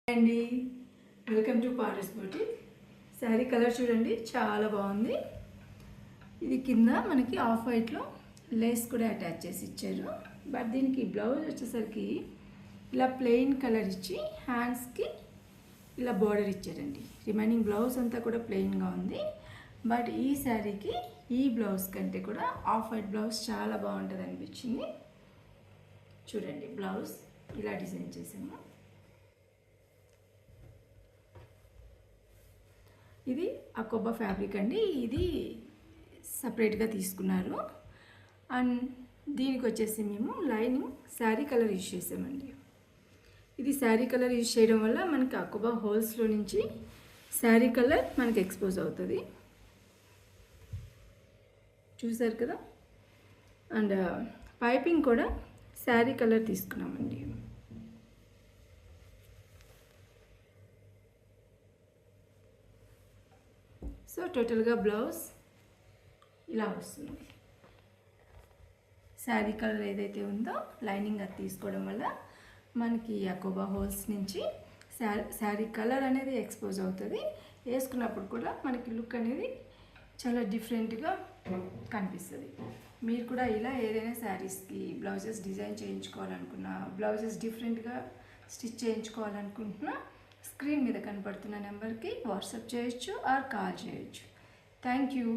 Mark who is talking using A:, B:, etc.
A: అండి welcome to Paras beauty. Sari colour చూడండి, చాలా బాగుంది. ఇది కింద మనకి ఆఫ్ వైట్లో లేస్ కూడా అటాచ్ చేసి ఇచ్చారు. బట్ దీనికి బ్లౌజ్ వచ్చేసరికి ఇలా ప్లెయిన్ కలర్ ఇచ్చి హ్యాండ్స్కి ఇలా బార్డర్ ఇచ్చారండి. రిమైనింగ్ బ్లౌజ్ అంతా కూడా ప్లెయిన్గా ఉంది. బట్ ఈ శారీకి ఈ బ్లౌజ్ కంటే కూడా ఆఫ్ వైట్ బ్లౌజ్ చాలా బాగుంటుంది అనిపించింది. చూడండి, బ్లౌజ్ ఇలా డిజైన్ చేసాము. ఇది అకోబా ఫ్యాబ్రిక్ అండి. ఇది సపరేట్గా తీసుకున్నారు. అండ్ దీనికి వచ్చేసి మేము లైనింగ్ శారీ కలర్ యూజ్ చేసామండి. ఇది శారీ కలర్ యూజ్ చేయడం వల్ల మనకి అకోబా హోల్స్లో నుంచి శారీ కలర్ మనకి ఎక్స్పోజ్ అవుతుంది. చూసారు కదా. అండ్ పైపింగ్ కూడా శారీ కలర్ తీసుకున్నామండి. సో టోటల్గా బ్లౌజ్ ఇలా వస్తుంది. శారీ కలర్ ఏదైతే ఉందో లైనింగ్ అది తీసుకోవడం వల్ల మనకి అకోబా హోల్స్ నుంచి శారీ కలర్ అనేది ఎక్స్పోజ్ అవుతుంది. వేసుకున్నప్పుడు కూడా మనకి లుక్ అనేది చాలా డిఫరెంట్గా కనిపిస్తుంది. మీరు కూడా ఇలా ఏదైనా శారీస్కి బ్లౌజెస్ డిజైన్ చేయించుకోవాలనుకున్నా, బ్లౌజెస్ డిఫరెంట్గా స్టిచ్ చేయించుకోవాలనుకుంటున్నా, స్క్రీన్ మీద కనపడుతున్న నెంబర్కి వాట్సాప్ చేయొచ్చు ఆర్ కాల్ చేయొచ్చు. Thank you.